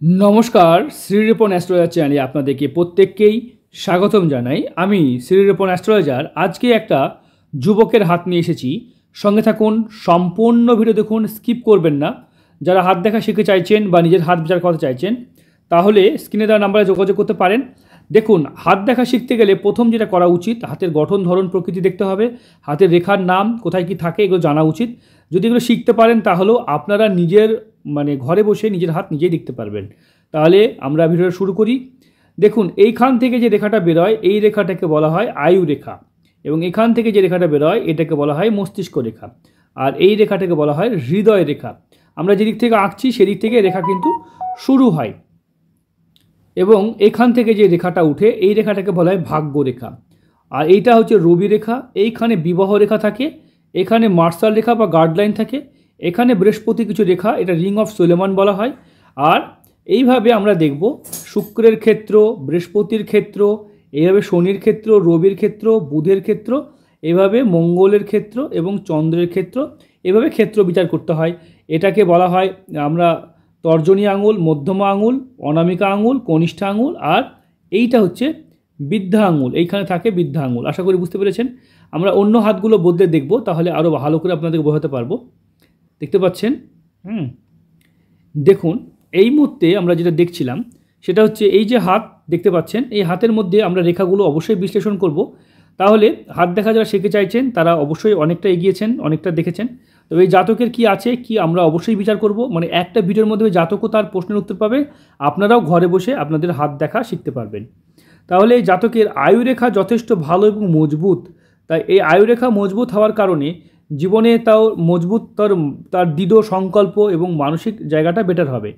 নমস্কার, শ্রীরিপন অ্যাস্ট্রোলজার চ্যানেলে আপনাদেরকে প্রত্যেককেই স্বাগতম জানাই। আমি শ্রীরিপন অ্যাস্ট্রোলজার। আজকে একটা যুবকের হাত নিয়ে এসেছি। সঙ্গে থাকুন, সম্পূর্ণ ভিডিও দেখুন, স্কিপ করবেন না। যারা হাত দেখা শিখতে চাইছেন বা নিজের হাত বিচার করতে চাইছেন তাহলে স্ক্রিনে দেওয়া নাম্বারে যোগাযোগ করতে পারেন। দেখুন, হাত দেখা শিখতে গেলে প্রথম যেটা করা উচিত, হাতের গঠন, ধরন, প্রকৃতি দেখতে হবে। হাতের রেখার নাম কোথায় কি থাকে এগুলো জানা উচিত। যদি এগুলো শিখতে পারেন তাহলেও আপনারা নিজের ঘরে বসে নিজের হাত নিজেই দেখতে পারবেন। তাহলে আমরা ভিডিওটা শুরু করি। দেখুন, এইখান থেকে যে রেখাটা বেরোয় এই রেখাটাকে বলা হয় আয়ু রেখা, এবং এখান থেকে যে রেখাটা বেরোয় এটাকে বলা হয় মস্তিষ্ক রেখা, আর এই রেখাটাকে বলা হয় হৃদয় রেখা। আমরা যেদিক থেকে আঁকছি সেদিক থেকে রেখা কিন্তু শুরু হয়, এবং এখান থেকে যে রেখাটা উঠে এই রেখাটাকে বলা হয় ভাগ্য রেখা। আর এইটা হচ্ছে রবি রেখা। এইখানে বিবাহ রেখা থাকে, এখানে মার্শাল রেখা বা গার্ডলাইন থাকে, এখানে বৃহস্পতি কিছু রেখা, এটা রিং অফ সোলেমান বলা হয়। আর এইভাবে আমরা দেখব শুক্রের ক্ষেত্র, বৃহস্পতির ক্ষেত্র, এইভাবে শনির ক্ষেত্র, রবির ক্ষেত্র, বুধের ক্ষেত্র, এভাবে মঙ্গলের ক্ষেত্র এবং চন্দ্রের ক্ষেত্র, এভাবে ক্ষেত্র বিচার করতে হয়। এটাকে বলা হয় আমরা তর্জনী আঙুল, মধ্যমা আঙুল, অনামিকা আঙুল, কনিষ্ঠা আঙুল, আর এইটা হচ্ছে বৃদ্ধা আঙুল। এইখানে থাকে বৃদ্ধা আঙুল। আশা করি বুঝতে পেরেছেন। আমরা অন্য হাতগুলো বদলে দেখব, তাহলে আরও ভালো করে আপনাদেরকে বোঝাতে পারবো। দেখতে পাচ্ছেন? দেখুন, এই মুহূর্তে আমরা যেটা দেখছিলাম সেটা হচ্ছে এই যে হাত দেখতে পাচ্ছেন, এই হাতের মধ্যে আমরা রেখাগুলো অবশ্যই বিশ্লেষণ করব। তাহলে হাত দেখা যারা শিখতে চাইছেন তারা অবশ্যই অনেকটা এগিয়েছেন, অনেকটা দেখেছেন। তবে এই জাতকের কি আছে কি আমরা অবশ্যই বিচার করব। একটা ভিডিওর মধ্যে জাতকও তার প্রশ্নের উত্তর পাবে, আপনারাও ঘরে বসে আপনাদের হাত দেখা শিখতে পারবেন। তাহলে এই জাতকের আয়ুরেখা যথেষ্ট ভালো এবং মজবুত। তাই এই আয়ুরেখা মজবুত হওয়ার কারণে জীবনে তাও মজবুত, তার দৃঢ় সংকল্প এবং মানসিক জায়গাটা বেটার হবে।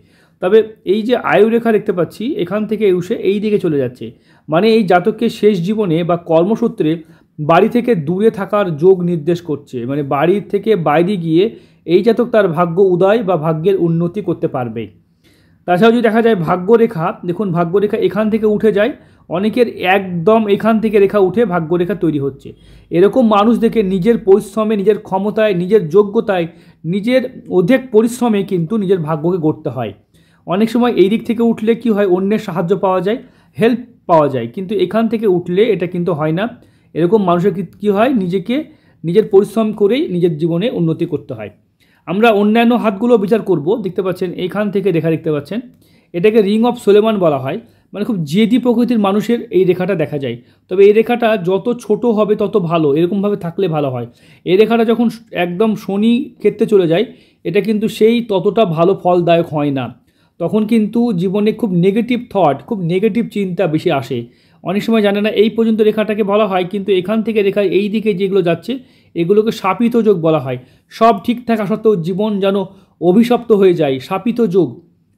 তবে এই যে আয়ুরেখা দেখতে পাচ্ছি এখান থেকে উঠে এই দিকে চলে যাচ্ছে, মানে এই জাতককে শেষ জীবনে বা কর্মসূত্রে বাড়ি থেকে দূরে থাকার যোগ নির্দেশ করছে। মানে বাড়ি থেকে বাইরে গিয়ে এই জাতক তার ভাগ্য উদয় বা ভাগ্যের উন্নতি করতে পারবে। তাছাড়াও যদি দেখা যায় ভাগ্যরেখা, দেখুন ভাগ্যরেখা এখান থেকে উঠে যায়, অনেকের একদম এখান থেকে রেখা উঠে ভাগ্যরেখা তৈরি হচ্ছে। এরকম মানুষ দেখে নিজের পরিশ্রমে, নিজের ক্ষমতায়, নিজের যোগ্যতায়, নিজের অধিক পরিশ্রমে কিন্তু নিজের ভাগ্যকে গড়তে হয়। অনেক সময় এই দিক থেকে উঠলে কি হয়, অন্যের সাহায্য পাওয়া যায়, হেল্প পাওয়া যায়, কিন্তু এখান থেকে উঠলে এটা কিন্তু হয় না। এরকম মানুষের কী হয়, নিজের পরিশ্রম করেই নিজের জীবনে উন্নতি করতে হয়। আমরা অন্যান্য হাতগুলো বিচার করব। দেখতে পাচ্ছেন এইখান থেকে রেখা দেখতে পাচ্ছেন, এটাকে রিং অফ সোলেমান বলা হয়। মানে খুব জেদি প্রকৃতির মানুষের এই রেখাটা দেখা যায়। তবে এই রেখাটা যত ছোট হবে তত ভালো, এরকমভাবে থাকলে ভালো হয়। এই রেখাটা যখন একদম শনি ক্ষেত্রে চলে যায় এটা কিন্তু সেই ততটা ভালো ফলদায়ক হয় না। তখন কিন্তু জীবনে খুব নেগেটিভ থট, খুব নেগেটিভ চিন্তা বেশি আসে। অনেক সময় জানে না এই পর্যন্ত রেখাটাকে বলা হয়, কিন্তু এখান থেকে রেখা এই দিকে যেগুলো যাচ্ছে এগুলোকে শাপিত যোগ বলা হয়। সব ঠিক থাকা সত্ত্বেও জীবন যেন অভিশপ্ত হয়ে যায়। শাপিত যোগ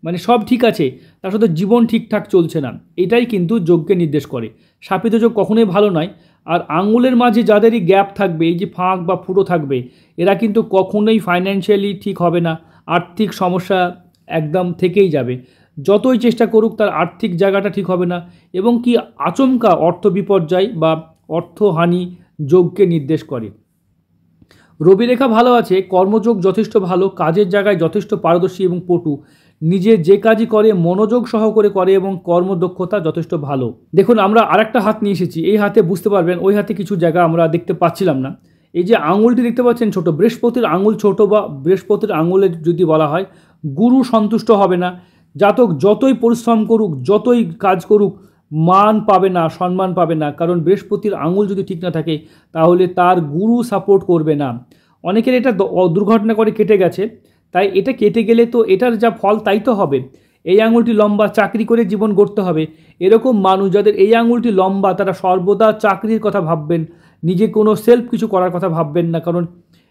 মানে সব ঠিক আছে তার সাথে জীবন ঠিকঠাক চলছে না, এটাই কিন্তু যোগকে নির্দেশ করে। শাপিত যোগ কখনোই ভালো নয়। আর আঙুলের মাঝে যাদেরই গ্যাপ থাকবে, এই যে ফাঁক বা ফুটো থাকবে, এরা কিন্তু কখনোই ফাইন্যান্সিয়ালি ঠিক হবে না। আর্থিক সমস্যা একদম থেকেই যাবে। যতই চেষ্টা করুক তার আর্থিক জায়গাটা ঠিক হবে না, এবং কি আচমকা অর্থ বিপর্যয় বা অর্থহানি যোগকে নির্দেশ করে। রবি রেখা ভালো আছে, কর্মযোগ যথেষ্ট ভালো, কাজের জায়গায় যথেষ্ট পারদর্শী এবং পটু, নিজে যে কাজই করে মনোযোগ সহকারে করে এবং কর্মদক্ষতা যথেষ্ট ভালো। দেখুন, আমরা আরেকটা হাত নিয়ে এসেছি। এই হাতে বুঝতে পারবেন ওই হাতে কিছু জায়গা আমরা দেখতে পাচ্ছিলাম না। এই যে আঙুলটি দেখতে পাচ্ছেন ছোট, বৃহস্পতির আঙুল ছোট, বা বৃহস্পতির আঙুলের যদি বলা হয় গুরু সন্তুষ্ট হবে না। জাতক যতই পরিশ্রম করুক, যতই কাজ করুক, মান পাবে না, সম্মান পাবে না, কারণ বৃহস্পতির আঙুল যদি ঠিক না থাকে তাহলে তার গুরু সাপোর্ট করবে না। অনেকের এটা দুর্ঘটনা করে কেটে গেছে, তাই এটা কেটে গেলে তো এটার যা ফল তাই তো হবে। এই আঙুলটি লম্বা, চাকরি করে জীবন গড়তে হবে। এরকম মানুষ যাদের এই আঙুলটি লম্বা তারা সর্বদা চাকরির কথা ভাববেন, নিজে কোনো সেলফ কিছু করার কথা ভাববেন না, কারণ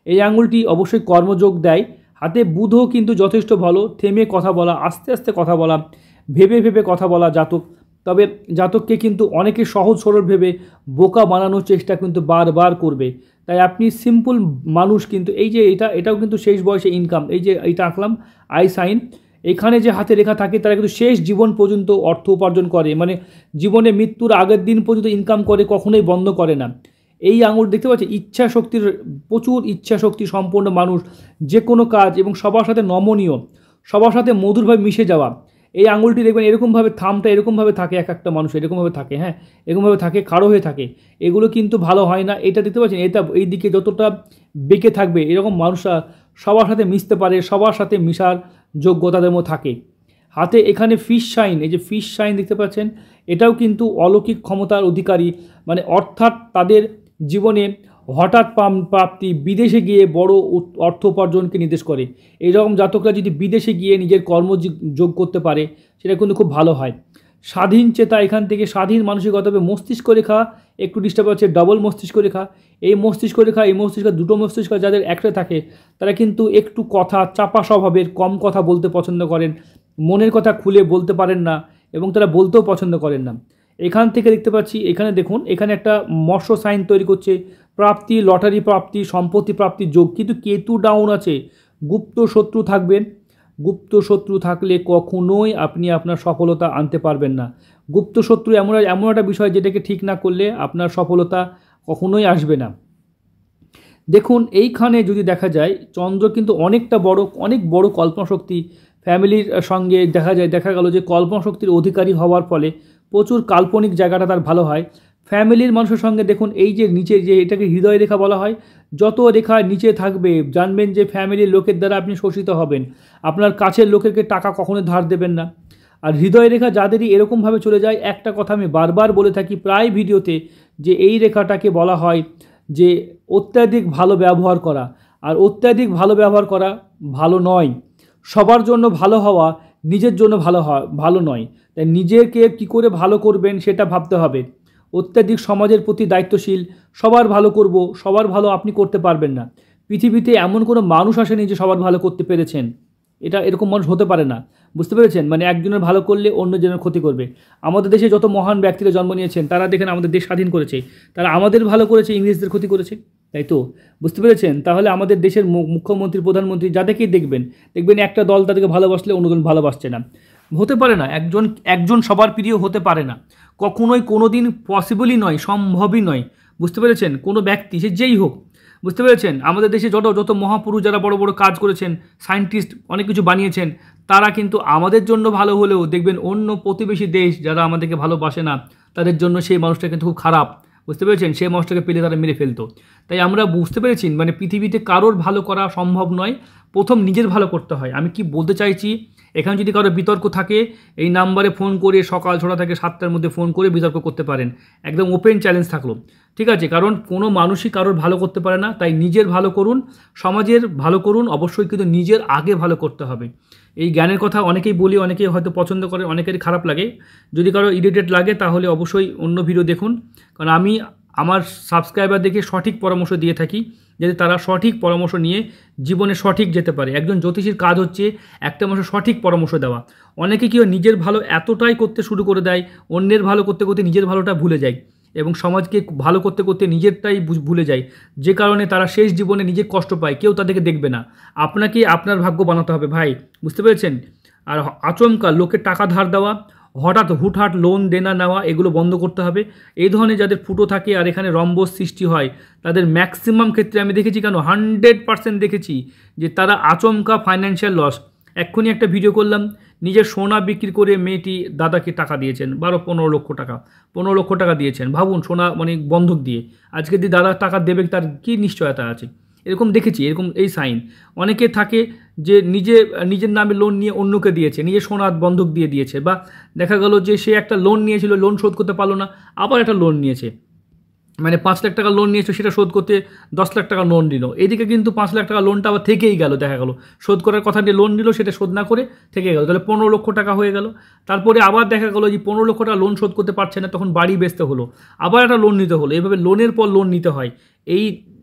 এই আঙুলটি অবশ্যই কর্মযোগ দেয়। হাতে বুধও কিন্তু যথেষ্ট ভালো, থেমে কথা বলা, আস্তে আস্তে কথা বলা, ভেবে ভেবে কথা বলা জাতক। তবে জাতককে কিন্তু অনেকে সহজ সরল ভেবে বোকা বানানোর চেষ্টা কিন্তু বারবার করবে। তাই আপনি সিম্পল মানুষ, কিন্তু এই যে এটাও কিন্তু শেষ বয়সে ইনকাম। এই যে এইটা আঁকলাম আই সাইন, এখানে যে হাতে রেখা থাকে তারা কিন্তু শেষ জীবন পর্যন্ত অর্থ উপার্জন করে, মানে জীবনে মৃত্যুর আগের দিন পর্যন্ত ইনকাম করে, কখনোই বন্ধ করে না। এই আঙুল দেখতে পাচ্ছি ইচ্ছা শক্তির, প্রচুর ইচ্ছা শক্তি সম্পন্ন মানুষ, যে কোনো কাজ, এবং সবার সাথে নমনীয়, সবার সাথে মধুরভাবে মিশে যাওয়া। এই আঙুলটি দেখবেন এরকমভাবে, থামটা এরকমভাবে থাকে, এক একটা মানুষ এরকমভাবে থাকে, হ্যাঁ এরকমভাবে থাকে, খাড়ো হয়ে থাকে, এগুলো কিন্তু ভালো হয় না। এটা দেখতে পাচ্ছেন, এটা এই দিকে যতটা বেঁকে থাকবে, এরকম মানুষরা সবার সাথে মিশতে পারে, সবার সাথে মিশার যোগ্যতা তাদের মধ্যে থাকে। হাতে এখানে ফিশ শাইন, এই যে ফিশ শাইন দেখতে পাচ্ছেন, এটাও কিন্তু অলৌকিক ক্ষমতার অধিকারী, মানে অর্থাৎ তাদের জীবনে হঠাৎ প্রাপ্তি, বিদেশে গিয়ে বড় অর্থ উপার্জনকে নির্দেশ করে। এইরকম জাতকরা যদি বিদেশে গিয়ে নিজের কর্মযোগ করতে পারে, সেটা কিন্তু খুব ভালো হয়। স্বাধীন চেতা, এখান থেকে স্বাধীন মানসিকতা হবে। মস্তিষ্ক রেখা একটু ডিস্টার্ব আছে, ডবল মস্তিষ্ক রেখা, এই মস্তিষ্ক রেখা, এই মস্তিষ্ক, দুটো মস্তিষ্ক যাদের একটা থাকে, তারা কিন্তু একটু কথা চাপা স্বভাবের, কম কথা বলতে পছন্দ করেন, মনের কথা খুলে বলতে পারেন না, এবং তারা বলতেও পছন্দ করেন না। এখান থেকে দেখতে পাচ্ছি, এখানে দেখুন, এখানে একটা মৎস্য সাইন তৈরি করছে, প্রাপ্তি, লটারি প্রাপ্তি, সম্পত্তি প্রাপ্তির যোগ, কিন্তু কেতু ডাউন আছে। গুপ্ত শত্রু থাকবেন, গুপ্ত শত্রু থাকলে কখনোই আপনি আপনার সফলতা আনতে পারবেন না। গুপ্ত শত্রু এমন একটা বিষয় যেটাকে ঠিক না করলে আপনার সফলতা কখনোই আসবে না। দেখুন এইখানে যদি দেখা যায়, চন্দ্র কিন্তু অনেক বড় কল্পনাশক্তি, ফ্যামিলির সঙ্গে দেখা গেল যে কল্পনাশক্তির অধিকারী হওয়ার ফলে প্রচুর কাল্পনিক জায়গাটা তার ভালো হয়। ফ্যামিলির মানুষের সঙ্গে দেখুন, এই যে নিচে যে এটাকে হৃদয় রেখা বলা হয়, যত রেখা নিচে থাকবে জানবেন যে ফ্যামিলির লোকের দ্বারা আপনি শোষিত হবেন। আপনার কাছের লোকেরকে টাকা কখনো ধার দেবেন না। আর হৃদয় রেখা যাদেরই এরকমভাবে চলে যায়, একটা কথা আমি বারবার বলে থাকি প্রায় ভিডিওতে, যে এই রেখাটাকে বলা হয় যে অত্যাধিক ভালো ব্যবহার করা। আর অত্যাধিক ভালো ব্যবহার করা ভালো নয়। সবার জন্য ভালো হওয়া নিজের জন্য ভালো নয়। তাই নিজেকে কী করে ভালো করবেন সেটা ভাবতে হবে। অত্যাধিক সমাজের প্রতি দায়িত্বশীল, সবার ভালো করব, সবার ভালো আপনি করতে পারবেন না। পৃথিবীতে এমন কোনো মানুষ আসেনি যে সবার ভালো করতে পেরেছেন, এরকম মানুষ হতে পারে না। বুঝতে পেরেছেন? মানে একজনের ভালো করলে অন্যজনের ক্ষতি করবে। আমাদের দেশে যত মহান ব্যক্তিরা জন্ম নিয়েছেন, তারা দেখেন আমাদের দেশ স্বাধীন করেছে, তারা আমাদের ভালো করেছে, ইংরেজদের ক্ষতি করেছে, তাই তো? বুঝতে পেরেছেন? তাহলে আমাদের দেশের মুখ্যমন্ত্রী, প্রধানমন্ত্রী যাদেরকেই দেখবেন একটা দল তাদেরকে ভালোবাসলে অন্য দল ভালোবাসছে না। হতে পারে না, একজন সবার প্রিয় হতে পারে না, কখনোই কোনো দিন পসিবলই নয়, সম্ভবই নয়। বুঝতে পেরেছেন? কোনো ব্যক্তি সে যেই হোক, বুঝতে পেরেছেন? আমাদের দেশে যত মহাপুরুষ যারা বড় বড় কাজ করেছেন, সায়েন্টিস্ট অনেক কিছু বানিয়েছেন, তারা কিন্তু আমাদের জন্য ভালো হলেও দেখবেন অন্য প্রতিবেশী দেশ যারা আমাদেরকে ভালোবাসে না, তাদের জন্য সেই মানুষটা কিন্তু খুব খারাপ। বুঝতে পেরেছেন? সেই মানুষটাকে পেলে তারা মেরে ফেলতো। তাই আমরা বুঝতে পেরেছি, মানে পৃথিবীতে কারোর ভালো করা সম্ভব নয়, প্রথম নিজের ভালো করতে হয়। আমি কি বলতে চাইছি, এখানে যদি কারো বিতর্ক থাকে, এই নাম্বারে ফোন করে সকাল 6টা থেকে 7টার মধ্যে ফোন করে বিতর্ক করতে পারেন, একদম ওপেন চ্যালেঞ্জ থাকলো, ঠিক আছে? কারণ কোনো মানুষই কারোর ভালো করতে পারে না। তাই নিজের ভালো করুন, সমাজের ভালো করুন, অবশ্যই কিন্তু নিজের আগে ভালো করতে হবে। এই জ্ঞানের কথা অনেকেই বলি, অনেকেই হয়তো পছন্দ করে, অনেকেরই খারাপ লাগে। যদি কারো ইরিটেট লাগে তাহলে অবশ্যই অন্য ভিডিও দেখুন, কারণ আমি আমার সাবস্ক্রাইবারদেরকে সঠিক পরামর্শ দিয়ে থাকি, যাতে তারা সঠিক পরামর্শ নিয়ে জীবনে সঠিক যেতে পারে। একজন জ্যোতিষীর কাজ হচ্ছে একটা মানুষের সঠিক পরামর্শ দেওয়া। অনেকে কেউ নিজের ভালো এতটাই করতে শুরু করে দেয়, অন্যের ভালো করতে করতে নিজের ভালোটা ভুলে যায়, এবং সমাজকে ভালো করতে করতে নিজেরটাই ভুলে যায়, যে কারণে তারা শেষ জীবনে নিজের কষ্ট পায়, কেউ তাদেরকে দেখবে না। আপনাকে আপনার ভাগ্য বানাতে হবে ভাই, বুঝতে পেরেছেন? আর আচমকা লোকের টাকা ধার দেওয়া, হঠাৎ হুটহাট লোন দেনা নেওয়া, এগুলো বন্ধ করতে হবে। এই ধরনের যাদের ফুটো থাকে আর এখানে রম্বস সৃষ্টি হয়, তাদের ম্যাক্সিমাম ক্ষেত্রে আমি দেখেছি, কেন 100% দেখেছি যে তারা আচমকা ফাইন্যান্সিয়াল লস। এক্ষুনি একটা ভিডিও করলাম, নিজের সোনা বিক্রি করে মেয়েটি দাদাকে টাকা দিয়েছেন, 12-15 লক্ষ টাকা, 15 লক্ষ টাকা দিয়েছেন। ভাবুন, সোনা মানে বন্ধক দিয়ে, আজকে যদি দাদা টাকা দেবে তার কী নিশ্চয়তা আছে? এরকম দেখেছি, এরকম এই সাইন অনেকে থাকে যে নিজের নামে লোন নিয়ে অন্যকে দিয়েছে, নিজের সোনা বন্ধক দিয়ে দিয়েছে, বা দেখা গেল যে সে একটা লোন নিয়েছিল, লোন শোধ করতে পারলো না, আবার একটা লোন নিয়েছে, মানে 5 লাখ টাকা লোন নিয়েছে, সেটা শোধ করতে 10 লাখ টাকা লোন নিল। এদিকে কিন্তু 5 লাখ টাকা লোনটা আবার থেকেই গেল, দেখা গেল শোধ করার কথা দিয়ে লোন নিল, সেটা শোধ না করে থেকে গেল, তাহলে 15 লক্ষ টাকা হয়ে গেল। তারপরে আবার দেখা গেল যে 15 লক্ষ টাকা লোন শোধ করতে পারছে না, তখন বাড়ি বেচতে হলো, আবার একটা লোন নিতে হলো। এইভাবে লোনের পর লোন নিতে হয়,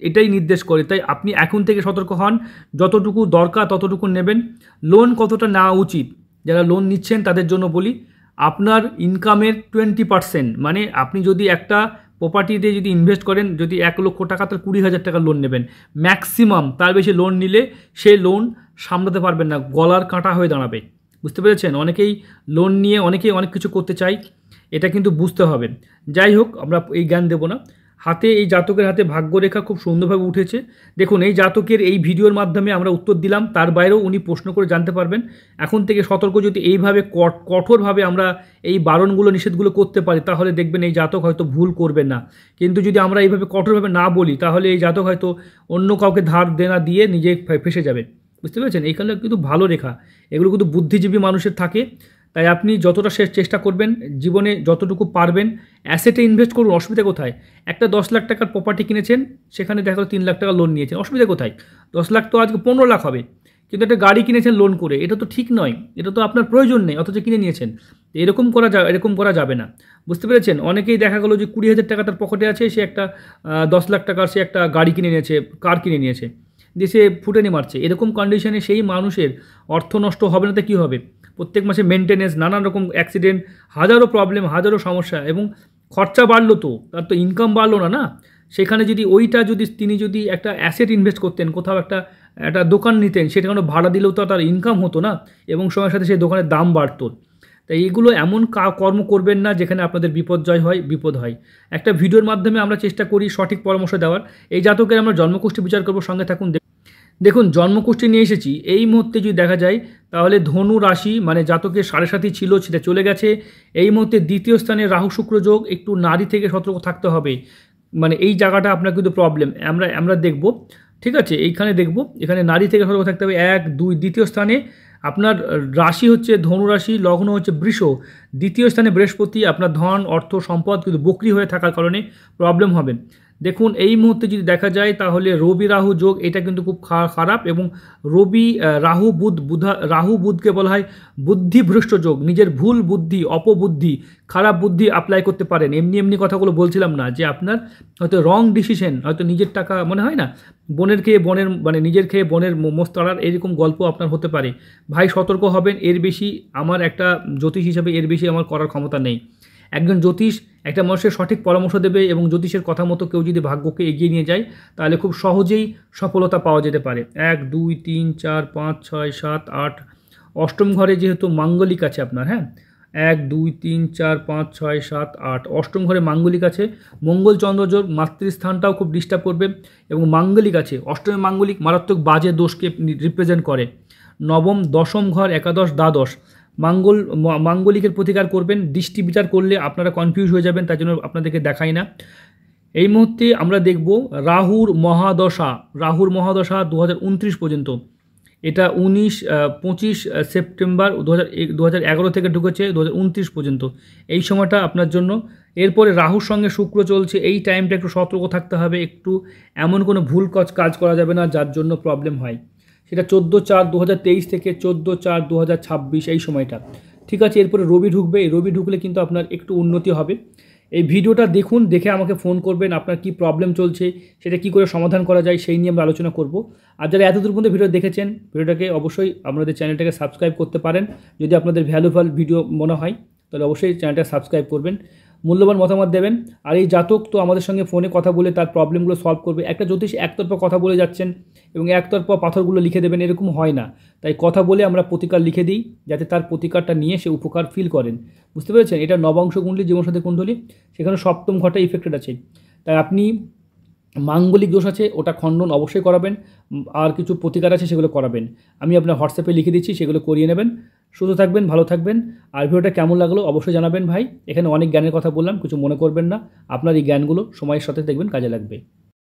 এটাই নির্দেশ করে। তাই আপনি এখন থেকে সতর্ক হন, যতটুকু দরকার ততটুকু নেবেন। লোন কতটা নেওয়া উচিত, যারা লোন নিচ্ছেন তাদের জন্য বলি, আপনার ইনকামের 20%, মানে আপনি যদি একটা প্রপার্টিতে যদি ইনভেস্ট করেন, যদি 1 লক্ষ টাকা, তাহলে 20,000 টাকা লোন নেবেন ম্যাক্সিমাম। তার বেশি লোন নিলে সেই লোন সামলাতে পারবেন না, গলার কাঁটা হয়ে দাঁড়াবে। বুঝতে পেরেছেন? অনেকেই লোন নিয়ে অনেকেই অনেক কিছু করতে চাই, এটা কিন্তু বুঝতে হবে। যাই হোক, আমরা এই জ্ঞান দেবো না। হাতে এই জাতকের হাতে ভাগ্যরেখা খুব সুন্দরভাবে উঠেছে। দেখুন এই জাতকের এই ভিডিওর মাধ্যমে আমরা উত্তর দিলাম, তার বাইরেও উনি প্রশ্ন করে জানতে পারবেন। এখন থেকে সতর্ক, যদি এইভাবে কঠোরভাবে আমরা এই বারণগুলো নিষেধগুলো করতে পারি, তাহলে দেখবেন এই জাতক হয়তো ভুল করবেন না। কিন্তু যদি আমরা এইভাবে কঠোরভাবে না বলি, তাহলে এই জাতক হয়তো অন্য কাউকে ধার দেনা দিয়ে নিজে ফেসে যাবে। বুঝতে পেরেছেন? এইখানে কিন্তু ভালো রেখা, এগুলো কিন্তু বুদ্ধিজীবী মানুষের থাকে। তাই আপনি যতটা চেষ্টা করবেন, জীবনে যতটুকু পারবেন অ্যাসেটে ইনভেস্ট করুন। অসুবিধা কোথায়? একটা 10 লাখ টাকার প্রপার্টি কিনেছেন, সেখানে দেখা গেলো 3 লাখ টাকা লোন নিয়েছেন, অসুবিধা কোথায়? 10 লাখ তো আজকে 15 লাখ হবে। কিন্তু একটা গাড়ি কিনেছেন লোন করে, এটা তো ঠিক নয়, এটা তো আপনার প্রয়োজন নেই, অথচ কিনে নিয়েছেন। এরকম করা যাবে না। বুঝতে পেরেছেন? অনেকেই দেখা গেলো যে 20,000 টাকা তার পকেটে আছে, সে একটা 10 লাখ টাকার সে একটা গাড়ি কিনে নিয়েছে, কার কিনে নিয়েছে, দিয়ে সে ফুটেনি মারছে। এরকম কন্ডিশনে সেই মানুষের অর্থ নষ্ট হবে না তো কী হবে? প্রত্যেক মাসে মেনটেনেন্স, নানান রকম অ্যাক্সিডেন্ট, হাজারো প্রবলেম, হাজারো সমস্যা, এবং খরচা বাড়লো, তো তার তো ইনকাম বাড়লো না। সেখানে যদি তিনি যদি একটা অ্যাসেট ইনভেস্ট করতেন, কোথাও একটা দোকান নিতেন, সেটা কোনো ভাড়া দিলেও তো তার ইনকাম হতো না, এবং সময়ের সাথে সেই দোকানের দাম বাড়তো। তাই এগুলো এমন কর্ম করবেন না যেখানে আপনাদের বিপদ হয়। একটা ভিডিওর মাধ্যমে আমরা চেষ্টা করি সঠিক পরামর্শ দেওয়ার। এই জাতকের আমরা জন্মকুষ্ঠি বিচার করব, সঙ্গে থাকুন। দেখুন জন্মকুষ্ঠি নিয়ে এসেছি। এই মুহূর্তে যদি দেখা যায়, তাহলে ধনু রাশি, মানে জাতকের 7.5 ছিল, সেটা চলে গেছে। এই মুহূর্তে দ্বিতীয় স্থানে রাহু শুক্র যোগ, একটু নারী থেকে সতর্ক থাকতে হবে। মানে এই জায়গাটা আপনার কিন্তু প্রবলেম, আমরা দেখব, ঠিক আছে? এইখানে দেখব, এখানে নারী থেকে সতর্ক থাকতে হবে। 1, 2, দ্বিতীয় স্থানে আপনার রাশি হচ্ছে ধনু রাশি, লগ্ন হচ্ছে বৃষ, দ্বিতীয় স্থানে বৃহস্পতি। আপনার ধন, অর্থ, সম্পদ কিন্তু বকরি হয়ে থাকার কারণে প্রবলেম হবে। দেখুন এই মুহূর্তে যদি দেখা যায়, তাহলে রবি রাহু যোগ, এটা কিন্তু খুব খারাপ। এবং রবি রাহু বুধকে বলা হয় বুদ্ধিভ্রষ্ট যোগ। নিজের ভুল বুদ্ধি, অপবুদ্ধি, খারাপ বুদ্ধি অ্যাপ্লাই করতে পারেন। এমনি কথাগুলো বলছিলাম না, যে আপনার হয়তো রং ডিসিশন, হয়তো নিজের টাকা, মনে হয় না নিজের খেয়ে বনের মোষ তাড়ার, এরকম গল্প আপনার হতে পারে। ভাই সতর্ক হবেন। এর বেশি আমার একটা জ্যোতিষ হিসাবে এর বেশি আমার করার ক্ষমতা নেই। একজন জ্যোতিষ একটা মানুষের সঠিক পরামর্শ দেবে, এবং জ্যোতিষের কথা মতো কেউ যদি ভাগ্যকে এগিয়ে নিয়ে যায়, তাহলে খুব সহজেই সফলতা পাওয়া যেতে পারে। 1, 2, 3, 4, 5, 6, 7, 8, অষ্টম ঘরে যেহেতু মাঙ্গলিক আছে আপনার, হ্যাঁ, 1, 2, 3, 4, 5, 6, 7, 8, অষ্টম ঘরে মাঙ্গলিক আছে। মঙ্গল চন্দ্র যোগ, মাতৃস্থানটাও খুব ডিস্টার্ব করবে, এবং মাঙ্গলিক আছে, অষ্টমে মাঙ্গলিক মারাত্মক বাজে দোষকে রিপ্রেজেন্ট করে। নবম, দশম ঘর, একাদশ, দ্বাদশ, মাঙ্গলিকের প্রতিকার করবেন। দৃষ্টি বিচার করলে আপনারা কনফিউজ হয়ে যাবেন, তার জন্য আপনাদেরকে দেখাই না। এই মুহূর্তে আমরা দেখব রাহুর মহাদশা 2029 পর্যন্ত। এটা 25 সেপ্টেম্বর 2011 থেকে ঢুকেছে 2029 পর্যন্ত। এই সময়টা আপনার জন্য। এরপরে রাহুর সঙ্গে শুক্র চলছে, এই টাইমটা একটু সতর্ক থাকতে হবে। একটু এমন কোনো ভুল কাজ করা যাবে না যার জন্য প্রবলেম হয়। সেটা 14/4/2023 থেকে 14/4/2026 এই সময়টা, ঠিক আছে? এরপরে রবি ঢুকবে। এই রবি ঢুকলে কিন্তু আপনার একটু উন্নতি হবে। এই ভিডিওটা দেখুন, দেখে আমাকে ফোন করবেন, আপনার কি প্রবলেম চলছে, সেটা কি করে সমাধান করা যায়, সেই নিয়ে আমরা আলোচনা করব। আর যারা এতদূর পর্যন্ত ভিডিও দেখেছেন, ভিডিওটাকে অবশ্যই আপনাদের চ্যানেলটাকে সাবস্ক্রাইব করতে পারেন। যদি আপনাদের ভ্যালুয়েবল ভিডিও মনে হয়, তাহলে অবশ্যই চ্যানেলটা সাবস্ক্রাইব করবেন, মূল্যবান মতামত দেবেন। আর এই জাতক তো আমাদের সঙ্গে ফোনে কথা বলে তার প্রবলেমগুলো সলভ করবে। একটা জ্যোতিষ একতরফা কথা বলে যাচ্ছেন এবং একতরফা পাথরগুলো লিখে দেবেন, এরকম হয় না। তাই কথা বলে আমরা প্রতিকার লিখে দিই, যাতে তার প্রতিকারটা নিয়ে সে উপকার ফিল করেন। বুঝতে পেরেছেন? এটা নবাংশ কুণ্ডলী, জীবনসাথী কুণ্ডলী, সেখানে সপ্তম ঘরটা ইফেক্টেড আছে। তাই আপনি মাঙ্গলিক দোষ আছে, ওটা খণ্ডন অবশ্যই করাবেন। আর কিছু প্রতিকার আছে, সেগুলো করাবেন। আমি আপনার হোয়াটসঅ্যাপে লিখে দিচ্ছি, সেগুলো করিয়ে নেবেন। সুস্থ থাকবেন, ভালো থাকবেন। আর ভিডিওটা কেমন লাগলো অবশ্যই জানাবেন ভাই। এখানে অনেক জ্ঞানের কথা বললাম, কিছু মনে করবেন না। আপনার এই জ্ঞানগুলো সময়ের সাথে দেখবেন কাজে লাগবে।